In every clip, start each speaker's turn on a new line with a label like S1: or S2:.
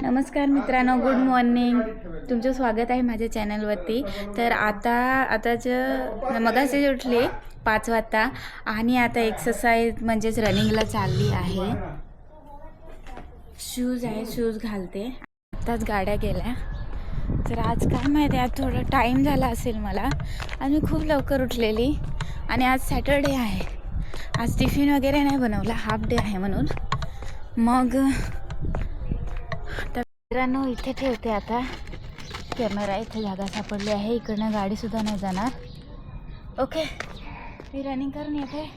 S1: नमस्कार मित्रांनो, good morning. तुमचं स्वागत आहे माझ्या चॅनलवरती. तर आताच मगाशी उठले 5 वाजता आणि आता एक्सरसाइज म्हणजेच रनिंगला चालली आहे. शूज घालते. आताच गाड्या गेल्या. तर आज काय माहिती, आज थोडा टाईम झाला असेल मला आणि मी खूप लवकर उठलेली. आणि आज सॅटरडे आहे. आज टिफिन वगैरे नाही बनवला, हाफ डे आहे म्हणून. मग मित्रांनो इथे ठेवते आता कॅमेरा. इथे जागा सापडली आहे, इकडनं गाडीसुद्धा नाही जाणार. ओके, मी रनिंग करून येते.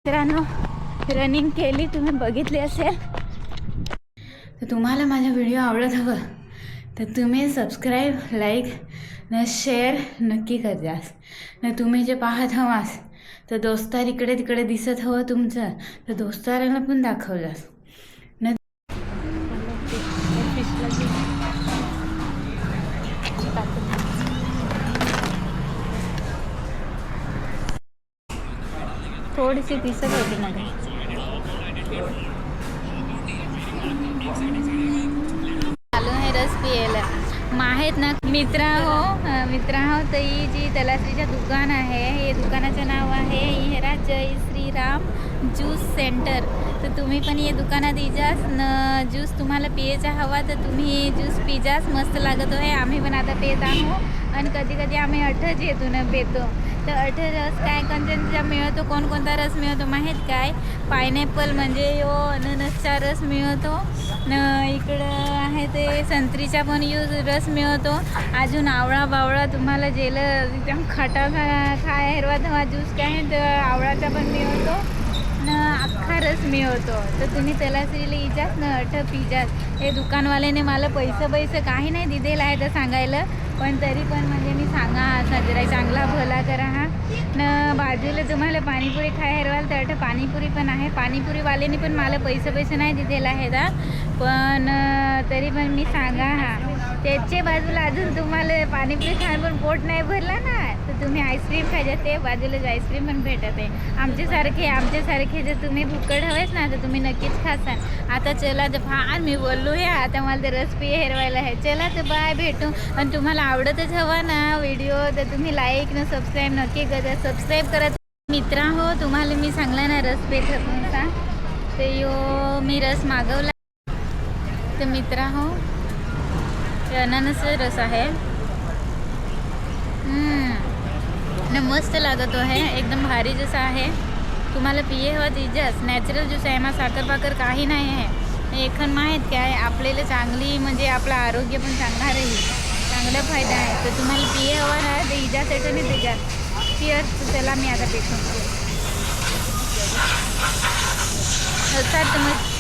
S1: मित्रांनो रनिंग केली, तुम्ही बघितली असेल. तर तुम्हाला माझा व्हिडिओ आवडत हवं तर तुम्ही सबस्क्राईब, लाईक न शेअर नक्की करजास. न तुम्ही जे पाहत हवास तर दोस्तार इकडे तिकडे दिसत हवं तुमचं, तर दोस्तारांना पण दाखवलास न. थोडीशी दिसत होती मध्ये. चालू आहे रस पियायला. माहीत ना मित्र हो, तर ही जी तलाश्रीचं दुकान आहे, हे दुकानाचं नाव आहे इहेरा जय श्रीराम ज्यूस सेंटर. तर तुम्ही पण ये दुकानात इजास न. ज्यूस तुम्हाला पियायचा हवा तर तुम्ही ज्यूस पिजास, मस्त लागत आहे. आम्ही पण आता पेत आहोत आणि कधी कधी आम्ही अठच येतो ना पेतो. तर रस काय कंटेंटचा मिळतो, कोणकोणता रस मिळतो माहीत काय? पायनॅपल म्हणजे अननसचा रस मिळतो न. इकडं आहे ते संत्रीचा पण रस मिळतो. अजून आवळा बावळा तुम्हाला जेल एकदम खटा खाय हिरवा धवा ज्यूस काय तर आवळाचा पण मिळतो न. अख्खा रस मिळतो. तर तुम्ही तलाश्रीला इजास न, अठ पिजास. हे दुकानवाल्याने मला पैसे काही नाही दिलेलं आहे तर सांगायला, पण तरी पण म्हणजे मी सांगा जरा चांगला भला करा हा न. बाजूला तुम्हाला पाणीपुरी खाय हरवाल तर अठं पाणीपुरी पण आहे. पाणीपुरीवाल्याने पण मला पैसे नाही दिलेला आहे दा, पण तरी पण मी सांगा हा. त्याच्या बाजूला अजून तुम्हाला पाणीपुरी खायला पण पोट नाही भरला ना तर तुम्ही आईस्क्रीम खायच्या, ते बाजूलाच आईस्क्रीम पण भेटत आहे. आमच्यासारखे जर तुम्ही फुकट हवेच ना तर तुम्ही नक्कीच खासाल. आता चला तर फार मी बोललो या, आता मला तर रस पिये हेरवायला आहे. चला तर बाय, भेटू. आणि तुम्हाला आवडतच हवा ना व्हिडिओ तर तुम्ही लाईक न सबस्क्राईब नक्की करा. सबस्क्राईब करा मित्रा हो. तुम्हाला मी सांगला ना रस पेत तुमचा, तर मी रस मागवला. तर मित्रा हो, अननस रस आहे न. मस्त लागतो आहे, एकदम भारी जसा आहे. तुम्हाला पिये हवा तिच्याच नॅचरल ज्यूस आहे. मग साखर पाकर काही नाही आहे. एखन माहीत काय, आपल्याला चांगली म्हणजे आपलं आरोग्य पण चांगला राहील, चांगला फायदा आहे. तर तुम्हाला पिये हवा आहे तर इजासाठी नाही त्याच्यात चिअर्स. चला मी आता पेटून असाच मग